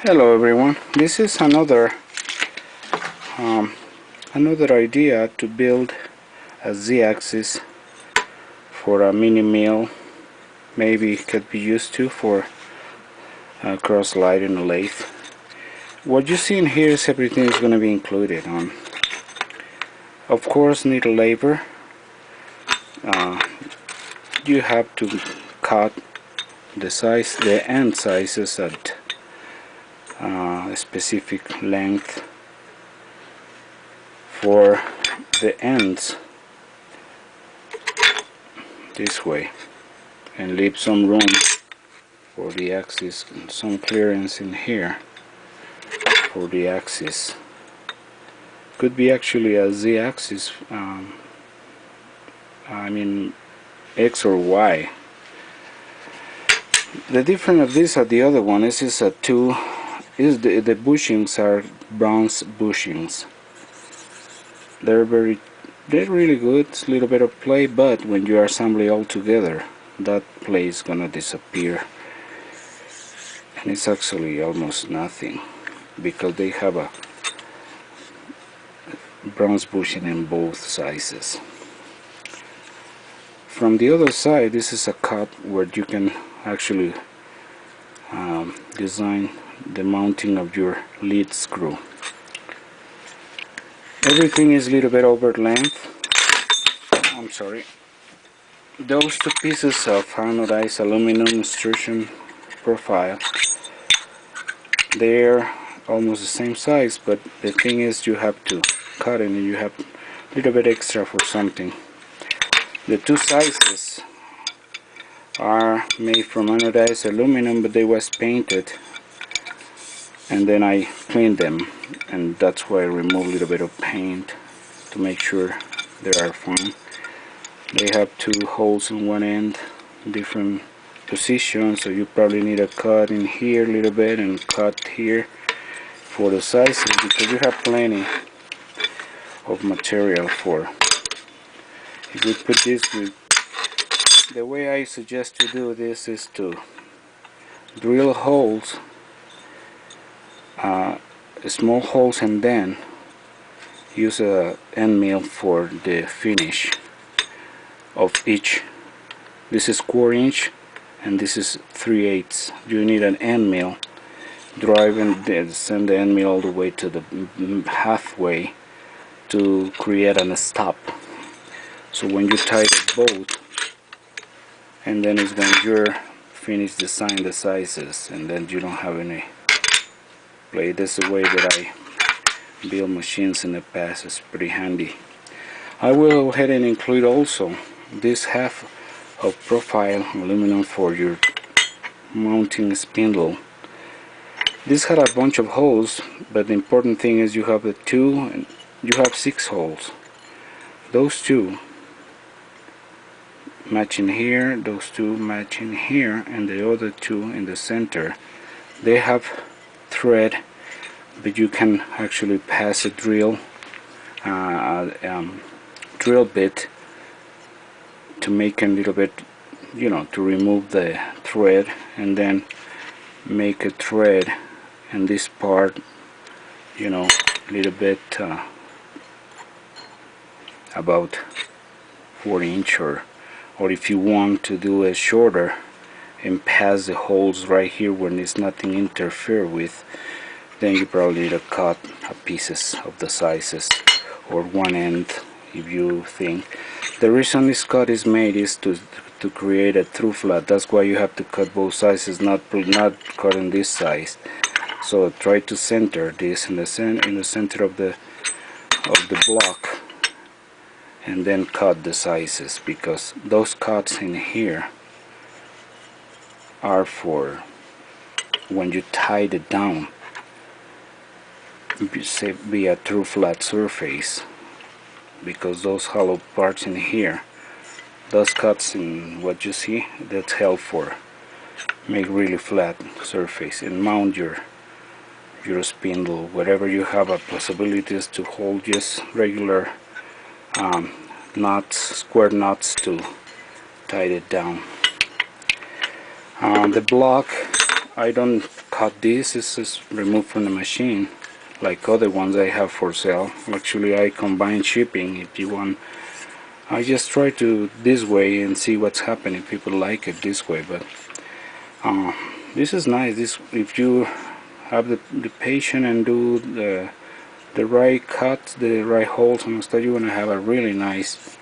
Hello everyone, this is another idea to build a Z-axis for a mini mill. Maybe it could be used to for cross slide in a lathe. What you see in here is everything is going to be included on. Of course, needle labor. You have to cut the end sizes at a specific length for the ends this way, and leave some room for the axis and some clearance in here for the axis. Could be actually a Z-axis, I mean X or Y. The difference of this at the other one is the bushings are bronze bushings. They're really good. It's a little bit of play, but when you assemble it all together, that play is gonna disappear, and it's actually almost nothing because they have a bronze bushing in both sizes. From the other side, this is a cup where you can actually design the mounting of your lead screw. Everything is a little bit over length. I'm sorry. Those two pieces of anodized aluminum extrusion profile, they're almost the same size, but the thing is you have to cut it and you have a little bit extra for something. The two sizes are made from anodized aluminum, but they was painted, and then I cleaned them, and that's why I removed a little bit of paint to make sure they are fine. They have two holes in one end, different positions, so you probably need a cut in here a little bit and cut here for the sizes, because you have plenty of material for. If you put this with, the way I suggest to do this is to drill holes, small holes, and then use a end mill for the finish of each. This is 1/4 inch and this is 3/8. You need an end mill, drive and send the end mill all the way to the halfway to create a stop. So when you tie the bolt, and then it's when you're finished design the sizes, and then you don't have any play. That's the way that I build machines in the past. It's pretty handy. I will go ahead and include also this half of profile aluminum for your mounting spindle. This had a bunch of holes, but the important thing is you have the two, and you have 6 holes. Those two match in here, those two match in here, and the other two in the center. They have thread, but you can actually pass a drill bit to make a little bit, to remove the thread, and then make a thread in this part, a little bit about 4 inch, or if you want to do it shorter and pass the holes right here when there's nothing interfere with, then you probably need to cut pieces of the sizes or one end. If you think the reason this cut is made is to create a through flat, that's why you have to cut both sizes, not cut in this size. So try to center this in the center of the block, and then cut the sizes, because those cuts in here are for when you tie it down, say be a true flat surface, because those hollow parts in here, those cuts in what you see, that's held for make really flat surface and mount your spindle. Whatever you have a possibilities to hold just regular knots, square knots, to tie it down. The block, I don't cut this. This is removed from the machine like other ones I have for sale. Actually, I combine shipping. If you want, I just try to this way and see what's happening. People like it this way, but this is nice. This, if you have the patience and do the right cut, the right holes and stuff, you're gonna have a really nice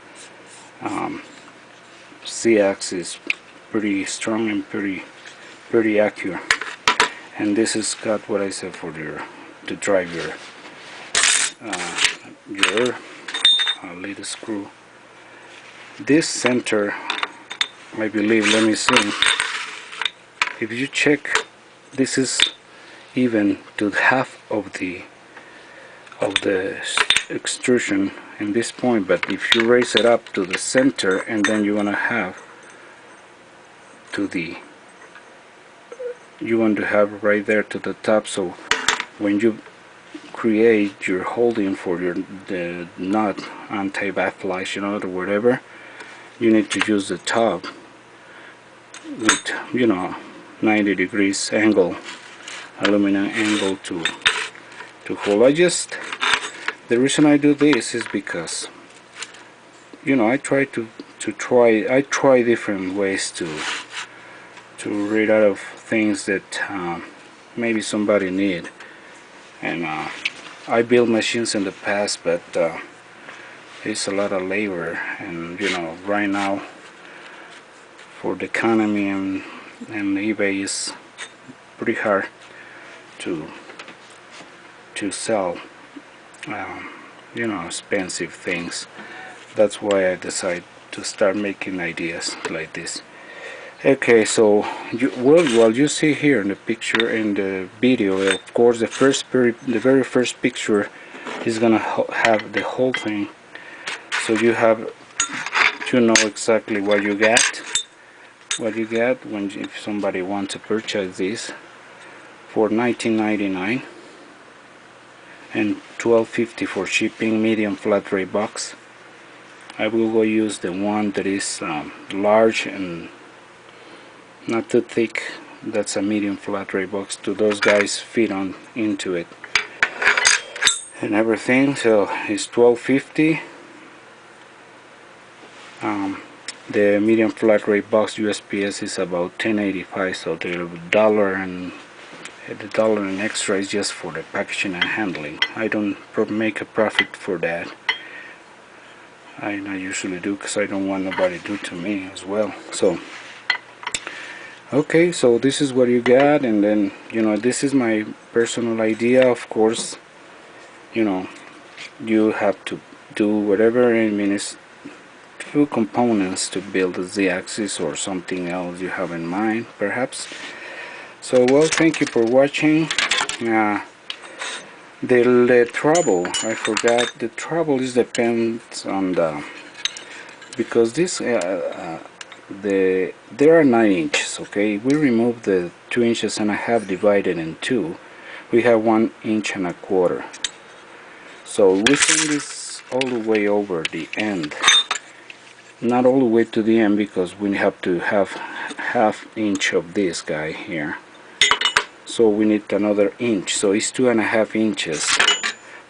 Z-axis, pretty strong and pretty accurate. And this has got what I said for your to drive your little screw. This center, I believe, let me see, if you check, this is even to half of the extrusion in this point, but if you raise it up to the center, and then you want to have right there to the top, so when you create your holding for the nut anti-backlash, or whatever, you need to use the top with 90 degrees angle, aluminum angle to hold. The reason I do this is because I try try different ways to rid out of things that maybe somebody need. And I built machines in the past, but it's a lot of labor, and right now for the economy and eBay is pretty hard to sell expensive things. That's why I decided to start making ideas like this. Okay, so what you see here in the picture, in the video, of course, the very first picture is gonna have the whole thing, so you have to know exactly what you get when, if somebody wants to purchase this for $19.99 and $12.50 for shipping, medium flat rate box. I will go use the one that is large and not too thick. That's a medium flat rate box, to those guys fit on into it and everything. So it's $12.50. The medium flat rate box USPS is about $10.85, so the dollar and extra is just for the packaging and handling. I don't make a profit for that. I usually do, because I don't want nobody to do to me as well. So okay, so this is what you got, and then this is my personal idea. Of course, you have to do whatever. I mean, it's few components to build a Z-axis or something else you have in mind, perhaps. So, well, thank you for watching. The trouble, I forgot, the trouble is depends on because this there are 9 inches. Okay, we remove the 2 inches and a half divided in 2. We have 1 1/4 inches. So we send this all the way over the end, not all the way to the end, because we have to have ½ inch of this guy here. So we need another inch, so it's 2.5 inches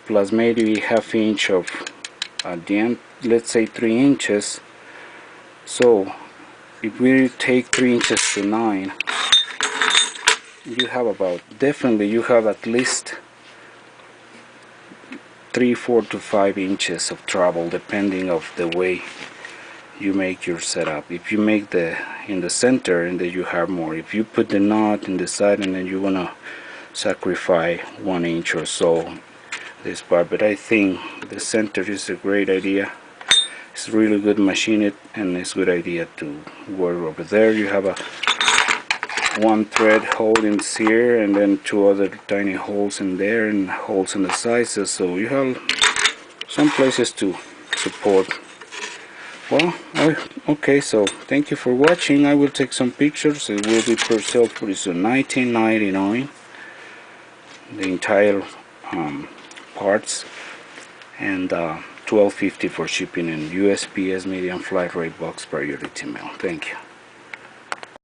plus maybe ½ inch of at the end, let's say 3 inches. So if we take 3 inches to 9, you have you have at least 3, 4 to 5 inches of trouble, depending of the way you make your setup. If you make in the center, and then you have more. If you put the knot in the side, and then you wanna sacrifice 1 inch or so this part, but I think the center is a great idea. It's really good machine, and it's a good idea to work over there. You have one thread hole in here, and then 2 other tiny holes in there, and holes in the sides, so you have some places to support. Well, okay, so thank you for watching. I will take some pictures. It will be for sale pretty soon. $19.99 the entire parts, and $12.50 for shipping, and USPS medium flat rate box priority mail. Thank you.